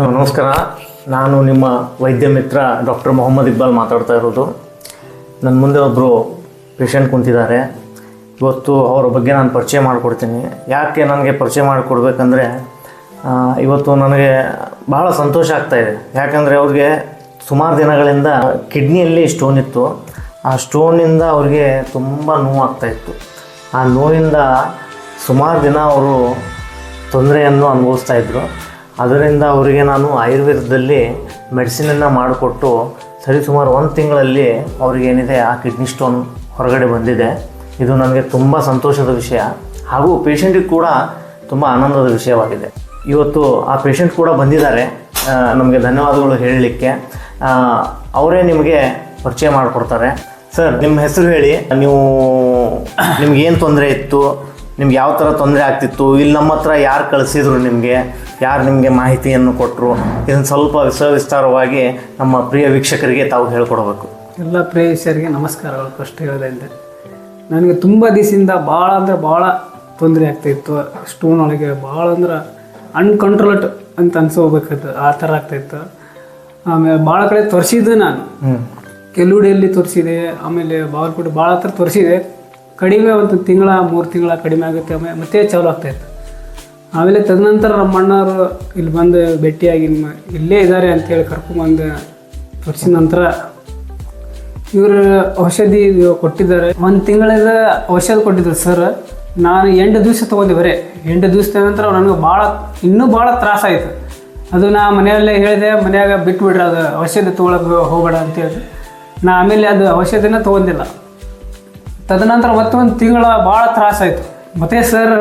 ನಮಸ್ಕಾರ. ನಾನು ನಿಮ್ಮ ವೈದ್ಯ ಮಿತ್ರ ಡಾಕ್ಟರ್ ಮೊಹಮ್ಮದ್ ಇಕ್ಬಾಲ್ ಮಾತಾಡ್ತಾ ಇರೋದು. ನನ್ನ ಮುಂದೆ ಒಬ್ಬರು ಪೇಷಂಟ್ ಕುಂತಿದ್ದಾರೆ. ಇವತ್ತು ಅವರ ಬಗ್ಗೆ ನಾನು ಪರಿಚಯ ಮಾಡಿಕೊಡ್ತೀನಿ. ಯಾಕೆ ನನಗೆ ಪರಿಚಯ ಮಾಡಿಕೊಡ್ಬೇಕಂದ್ರೆ ಇವತ್ತು ನನಗೆ ಬಹಳ ಸಂತೋಷ ಆಗ್ತಾಯಿದೆ. ಯಾಕಂದರೆ ಅವ್ರಿಗೆ ಸುಮಾರು ದಿನಗಳಿಂದ ಕಿಡ್ನಿಯಲ್ಲಿ ಸ್ಟೋನ್ ಇತ್ತು. ಆ ಸ್ಟೋನಿಂದ ಅವ್ರಿಗೆ ತುಂಬ ನೋವಾಗ್ತಾಯಿತ್ತು. ಆ ನೋವಿಂದ ಸುಮಾರು ದಿನ ಅವರು ತೊಂದರೆಯನ್ನು ಅನುಭವಿಸ್ತಾಯಿದ್ರು. ಅದರಿಂದ ಅವರಿಗೆ ನಾನು ಆಯುರ್ವೇದದಲ್ಲಿ ಮೆಡಿಸಿನನ್ನು ಮಾಡಿಕೊಟ್ಟು ಸರಿಸುಮಾರು 1 ತಿಂಗಳಲ್ಲಿ ಅವ್ರಿಗೇನಿದೆ ಆ ಕಿಡ್ನಿ ಸ್ಟೋನ್ ಹೊರಗಡೆ ಬಂದಿದೆ. ಇದು ನನಗೆ ತುಂಬ ಸಂತೋಷದ ವಿಷಯ ಹಾಗೂ ಪೇಷಂಟಿಗೆ ಕೂಡ ತುಂಬ ಆನಂದದ ವಿಷಯವಾಗಿದೆ. ಇವತ್ತು ಆ ಪೇಷಂಟ್ ಕೂಡ ಬಂದಿದ್ದಾರೆ ನಮಗೆ ಧನ್ಯವಾದಗಳು ಹೇಳಲಿಕ್ಕೆ. ಅವರೇ ನಿಮಗೆ ಪರಿಚಯ ಮಾಡಿಕೊಡ್ತಾರೆ. ಸರ್, ನಿಮ್ಮ ಹೆಸರು ಹೇಳಿ. ನಿಮ್ಗೇನು ತೊಂದರೆ ಇತ್ತು, ನಿಮ್ಗೆ ಯಾವ ಥರ ತೊಂದರೆ ಆಗ್ತಿತ್ತು, ಇಲ್ಲಿ ನಮ್ಮ ಹತ್ರ ಯಾರು ಕಳಿಸಿದ್ರು, ಯಾರು ನಿಮಗೆ ಮಾಹಿತಿಯನ್ನು ಕೊಟ್ಟರು, ಇದನ್ನು ಸ್ವಲ್ಪ ವಿಸ್ತಾರವಾಗಿ ನಮ್ಮ ಪ್ರಿಯ ವೀಕ್ಷಕರಿಗೆ ತಾವು ಹೇಳ್ಕೊಡ್ಬೇಕು. ಎಲ್ಲ ಪ್ರಿಯ ವೀಕ್ಷಕರಿಗೆ ನಮಸ್ಕಾರಗಳು. ಫಸ್ಟ್ ಹೇಳೋದ್ರಿಂದ ನನಗೆ ತುಂಬ ದಿವಸದಿಂದ ಭಾಳ ತೊಂದರೆ ಆಗ್ತಾಯಿತ್ತು. ಸ್ಟೋನ್ ಒಳಗೆ ಭಾಳ ಅಂದ್ರೆ ಅನ್ಕಂಟ್ರೋಲ್ಡ್ ಅಂತ ಅನ್ಸೋಗ್ಬೇಕಾಯ್ತು, ಆ ಥರ ಆಗ್ತಾಯಿತ್ತು. ಆಮೇಲೆ ಭಾಳ ಕಡೆ ತೋರಿಸಿದ್ದೆ ನಾನು. ಕೆಲುಡಿಯಲ್ಲಿ ತೋರಿಸಿದೆ, ಆಮೇಲೆ ಬಾಗಲಕೋಟೆ ಭಾಳ ಹತ್ರ ತೋರಿಸಿದೆ. ಕಡಿಮೆ 1 ತಿಂಗಳ 3 ತಿಂಗಳ ಕಡಿಮೆ ಆಗುತ್ತೆ, ಮತ್ತೆ ಚಾಲು ಆಗ್ತಾಯಿತ್ತು. ಆಮೇಲೆ ತದನಂತರ ನಮ್ಮ ಅಣ್ಣವರು ಇಲ್ಲಿ ಬಂದು ಭೇಟಿಯಾಗಿ ಇಲ್ಲೇ ಇದ್ದಾರೆ ಅಂತೇಳಿ ಕರ್ಕೊಂಬಂದು ತೋರಿಸಿದ ನಂತರ ಇವರು ಔಷಧಿ ಕೊಟ್ಟಿದ್ದಾರೆ. 1 ತಿಂಗಳಿಂದ ಔಷಧ ಕೊಟ್ಟಿದ್ರು ಸರ್. ನಾನು 8 ದಿವಸ ತೊಗೊಂಡೆ. ಬರೀ 8 ದಿವಸದ ನಂತರ ನನಗೆ ಇನ್ನೂ ಭಾಳ ತ್ರಾಸಾಯಿತು. ಅದು ನಾ ಮನೆಯಲ್ಲೇ ಹೇಳಿದೆ, ಮನೆಯಾಗ ಬಿಟ್ಬಿಡ್ರಿ, ಅದು ಔಷಧಿ ತೊಗೊಳಕ್ಕೆ ಹೋಗಬೇಡ ಅಂತೇಳಿ. ನಾ ಆಮೇಲೆ ಅದು ಔಷಧಿನ ತೊಗೊಂಡಿಲ್ಲ. ತದನಂತರ ಮತ್ತೆ 1 ತಿಂಗಳ ಭಾಳ ತ್ರಾಸಾಯಿತು. ಮತ್ತೆ ಸರ್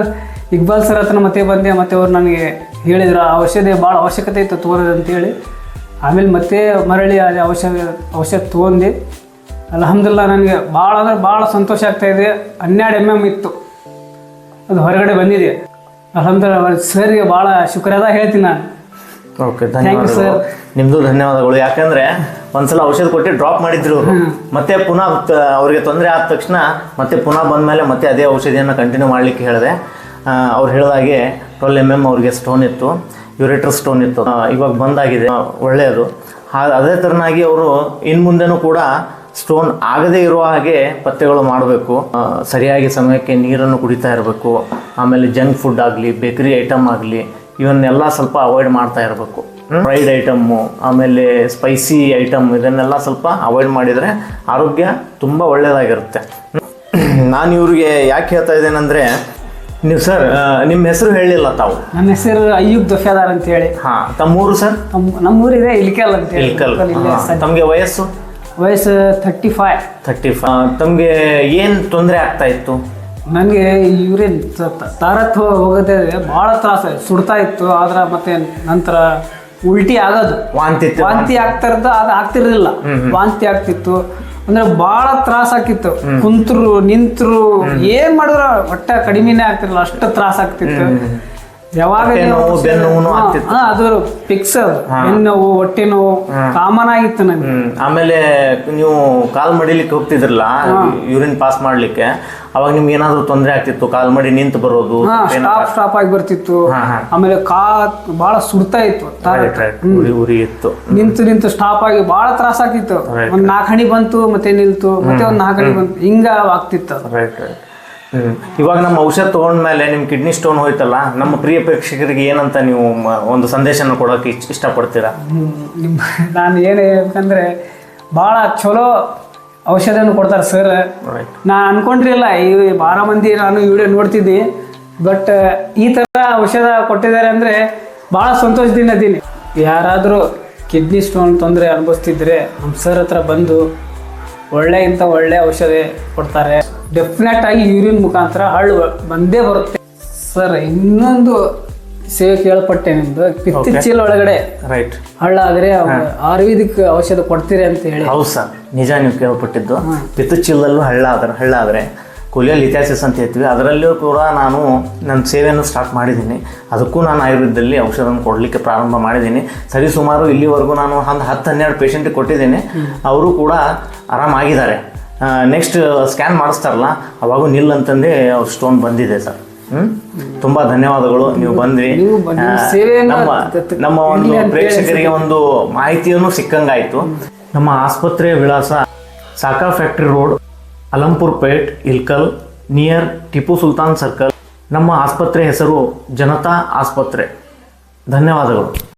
ಇಕ್ಬಾಲ್ ಸರ್ ಹತ್ರ ಮತ್ತೆ ಬಂದೆ. ಮತ್ತೆ ಅವ್ರು ನನಗೆ ಹೇಳಿದ್ರು ಆ ಔಷಧಿ ಭಾಳ ಅವಶ್ಯಕತೆ ಇತ್ತು ತೊಗೊಳೋದು ಅಂತೇಳಿ. ಆಮೇಲೆ ಮತ್ತೆ ಮರಳಿ ಅಲ್ಲಿ ಔಷಧ ತೊಗೊಂಡು ಅಲ್ಹಮ್ದುಲಿಲ್ಲಾ ನನಗೆ ಭಾಳ ಸಂತೋಷ ಆಗ್ತಾಯಿದೆ. 12 mm ಇತ್ತು, ಅದು ಹೊರಗಡೆ ಬಂದಿದೆ. ಅಲ್ಹಮ್ದುಲಿಲ್ಲಾ ಸರ್ಗೆ ಭಾಳ ಶುಕ್ರಿಯಾದ ಹೇಳ್ತೀನಿ ನಾನು. ಓಕೆ, ಧನ್ಯವಾದಗಳು. ನಿಮ್ಮದು ಧನ್ಯವಾದಗಳು. ಯಾಕಂದರೆ ಒಂದ್ಸಲ ಔಷಧ ಕೊಟ್ಟು ಡ್ರಾಪ್ ಮಾಡಿದ್ರು ಅವರು. ಮತ್ತೆ ಪುನಃ ಅವ್ರಿಗೆ ತೊಂದರೆ ಆದ ತಕ್ಷಣ ಮತ್ತೆ ಪುನಃ ಬಂದಮೇಲೆ ಮತ್ತೆ ಅದೇ ಔಷಧಿಯನ್ನು ಕಂಟಿನ್ಯೂ ಮಾಡಲಿಕ್ಕೆ ಹೇಳಿದೆ. ಅವ್ರು ಹೇಳಿದಾಗೆ 12 mm ಅವ್ರಿಗೆ ಸ್ಟೋನ್ ಇತ್ತು, ಯುರೇಟರ್ ಸ್ಟೋನ್ ಇತ್ತು. ಇವಾಗ ಬಂದಾಗಿದೆ, ಒಳ್ಳೆಯದು. ಅದೇ ಥರನಾಗಿ ಅವರು ಇನ್ನು ಮುಂದೆನೂ ಕೂಡ ಸ್ಟೋನ್ ಆಗದೇ ಇರುವ ಹಾಗೆ ಪಥ್ಯಗಳು ಮಾಡಬೇಕು. ಸರಿಯಾಗಿ ಸಮಯಕ್ಕೆ ನೀರನ್ನು ಕುಡಿತಾ ಇರಬೇಕು. ಆಮೇಲೆ ಜಂಕ್ ಫುಡ್ ಆಗಲಿ, ಬೇಕರಿ ಐಟಮ್ ಆಗಲಿ, ಇವನ್ನೆಲ್ಲ ಸ್ವಲ್ಪ ಅವಾಯ್ಡ್ ಮಾಡ್ತಾ ಇರಬೇಕು. ಫ್ರೈಡ್ ಐಟಮ್ಮು, ಆಮೇಲೆ ಸ್ಪೈಸಿ ಐಟಮ್, ಇದನ್ನೆಲ್ಲ ಸ್ವಲ್ಪ ಅವಾಯ್ಡ್ ಮಾಡಿದರೆ ಆರೋಗ್ಯ ತುಂಬ ಒಳ್ಳೆಯದಾಗಿರುತ್ತೆ. ನಾನು ಇವ್ರಿಗೆ ಯಾಕೆ ಹೇಳ್ತಾ ಇದ್ದೇನೆಂದರೆ, ನೀವು ಸರ್ ನಿಮ್ಮ ಹೆಸರು ಹೇಳಿಲ್ಲ ತಾವು. ನನ್ನ ಹೆಸರು ಅಯ್ಯೂಬ್ ದಫ್ಯಾದಾರ್ ಅಂತೇಳಿ. ಹಾಂ, ತಮ್ಮೂರು ಸರ್? ನಮ್ಮೂರಿದೆ ಇಲ್ಕೆಲ್ ಅಂತೇಳಿ. ತಮಗೆ ವಯಸ್ಸು 35. ತಮಗೆ ಏನು ತೊಂದರೆ ಆಗ್ತಾ ಇತ್ತು? ನನಗೆ ಯೂರಿನ್ ತಾರತ್ ಹೋಗೋದೇ ಭಾಳ ತ್ರಾಸ, ಸುಡ್ತಾ ಇತ್ತು. ಆದ್ರೆ ಮತ್ತೆ ನಂತರ ಉಲ್ಟಿ ಆಗೋದು, ವಾಂತಿ ಆಗ್ತಾ ಇರೋದು, ಅದು ಆಗ್ತಿರ್ಲಿಲ್ಲ, ವಾಂತಿ ಆಗ್ತಿತ್ತು. ಅಂದ್ರೆ ಭಾಳ ತ್ರಾಸ ಆಗ್ತಿತ್ತು. ಕುಂತ್ರು ನಿಂತರು ಏನ್ ಮಾಡಿದ್ರು ಒಟ್ಟ ಕಡಿಮೆನೇ ಆಗ್ತಿರಲಿಲ್ಲ, ಅಷ್ಟು ತ್ರಾಸ ಆಗ್ತಿತ್ತು. ಯಾವಾಗ ಅದು ಫಿಕ್ಸ್, ಬೆನ್ನು ನೋವು, ಹೊಟ್ಟೆ ನೋವು ಕಾಮನ್ ಆಗಿತ್ತು ನನಗೆ. ಆಮೇಲೆ ನೀವು ಕಾಲ್ ಮಡಿಲಿಕ್ಕೆ ಹೋಗ್ತಿದ್ರಲ್ಲ ಯೂರಿನ್ ಪಾಸ್ ಮಾಡ್ಲಿಕ್ಕೆ, ಅವಾಗ ನಿಮ್ಗೆ ಏನಾದ್ರು ತೊಂದರೆ ಆಗ್ತಿತ್ತು? ಕಾಲ್ ಮಡಿ ನಿಂತು ಬರೋದು, ಸ್ಟಾಪ್ ಆಗಿ ಬರ್ತಿತ್ತು. ಆಮೇಲೆ ಭಾಳ ಸುಡ್ತಾ ಇತ್ತು, ಉರಿ ಇತ್ತು. ನಿಂತು ಸ್ಟಾಪ್ ಆಗಿ ಭಾಳ ತ್ರಾಸ ಆಗ್ತಿತ್ತು. 4 ಹನಿ ಬಂತು, ಮತ್ತೆ ನಿಲ್ತು, ಮತ್ತೆ 4 ಹನಿ ಬಂತು, ಹಿಂಗ ಆಗ್ತಿತ್ತು. ಇವಾಗ ನಮ್ಮ ಔಷಧ ತಗೊಂಡ್ಮೇಲೆ ನಿಮ್ಮ ಕಿಡ್ನಿ ಸ್ಟೋನ್ ಹೋಯ್ತಲ್ಲ, ನಮ್ಮ ಪ್ರಿಯ ಪ್ರೇಕ್ಷಕರಿಗೆ ಏನಂತ ನೀವು ಒಂದು ಸಂದೇಶನ ಕೊಡೋಕೆ ಇಷ್ಟಪಡ್ತೀರಾ? ನಾನು ಏನು ಹೇಳ್ಬೇಕಂದ್ರೆ, ಭಾಳ ಚಲೋ ಔಷಧನ ಕೊಡ್ತಾರೆ ಸರ್. ನಾನು ಅನ್ಕೊಂಡಿರಲಿಲ್ಲ, ಈ 12 ಮಂದಿ ನಾನು ವಿಡಿಯೋ ನೋಡ್ತಿದ್ದೆ, ಬಟ್ ಈ ಥರ ಔಷಧ ಕೊಟ್ಟಿದ್ದಾರೆ ಅಂದರೆ ಭಾಳ ಸಂತೋಷದಿಂದ ಇದ್ದೀನಿ. ಯಾರಾದರೂ ಕಿಡ್ನಿ ಸ್ಟೋನ್ ತೊಂದರೆ ಅನುಭವಿಸ್ತಿದ್ರೆ ನಮ್ಮ ಸರ್ ಹತ್ರ ಬಂದು ಒಳ್ಳೆ ಔಷಧಿ ಕೊಡ್ತಾರೆ. ಡೆಫಿನೆಟ್ ಆಗಿ ಯೂರಿನ್ ಮುಖಾಂತರ ಹಳ್ಳು ಬಂದೇ ಬರುತ್ತೆ ಸರ್. ಇನ್ನೊಂದು ಸೇವೆ ಕೇಳಪಟ್ಟೆ, ನಿಮ್ದು ಪಿತ್ತ ಚೀಲ ಒಳಗಡೆ ಹಳ್ಳ ಆದರೆ ಆಯುರ್ವೇದಿಕ್ ಔಷಧ ಕೊಡ್ತೀರಿ ಅಂತ ಹೇಳಿ. ಹೌದು ಸರ್, ನಿಜ ನೀವು ಕೇಳ್ಪಟ್ಟಿದ್ದು. ಪಿತ್ತ ಚೀಲದಲ್ಲೂ ಹಳ್ಳ ಆದರೆ ಕೊಲಿಯಲ್ ಲಿಥಿಯಾಸಿಸ್ ಅಂತ ಹೇಳ್ತೀವಿ, ಅದರಲ್ಲೂ ಕೂಡ ನಾನು ನನ್ನ ಸೇವೆಯನ್ನು ಸ್ಟಾರ್ಟ್ ಮಾಡಿದ್ದೀನಿ. ಅದಕ್ಕೂ ನಾನು ಆಯುರ್ವೇದದಲ್ಲಿ ಔಷಧನ ಕೊಡಲಿಕ್ಕೆ ಪ್ರಾರಂಭ ಮಾಡಿದ್ದೀನಿ. ಸರಿಸುಮಾರು ಇಲ್ಲಿವರೆಗೂ ನಾನು 10-12 ಪೇಷಂಟಿಗೆ ಕೊಟ್ಟಿದ್ದೀನಿ. ಅವರು ಕೂಡ ಆರಾಮಾಗಿದ್ದಾರೆ. ನೆಕ್ಸ್ಟ್ ಸ್ಕ್ಯಾನ್ ಮಾಡಿಸ್ತಾರಲ್ಲ, ಅವಾಗೂ ನಿಲ್ಲಂತಂದೇ ಅವ್ರ ಸ್ಟೋನ್ ಬಂದಿದೆ ಸರ್. ತುಂಬಾ ಧನ್ಯವಾದಗಳು ನೀವು ಬಂದ್ರಿ. ನೀವು ಸೇವೆಯನ್ನ ನಮ್ಮ ಒಂದು ಪ್ರೇಕ್ಷಕರಿಗೆ ಒಂದು ಮಾಹಿತಿಯನ್ನು ಸಿಕ್ಕಂಗಾಯ್ತು. ನಮ್ಮ ಆಸ್ಪತ್ರೆಯ ವಿಳಾಸ ಸಾಕಾ factory road, Alampur Pet, Ilkal, near Tipu Sultan circle. ನಮ್ಮ ಆಸ್ಪತ್ರೆ ಹೆಸರು ಜನತಾ ಆಸ್ಪತ್ರೆ. ಧನ್ಯವಾದಗಳು.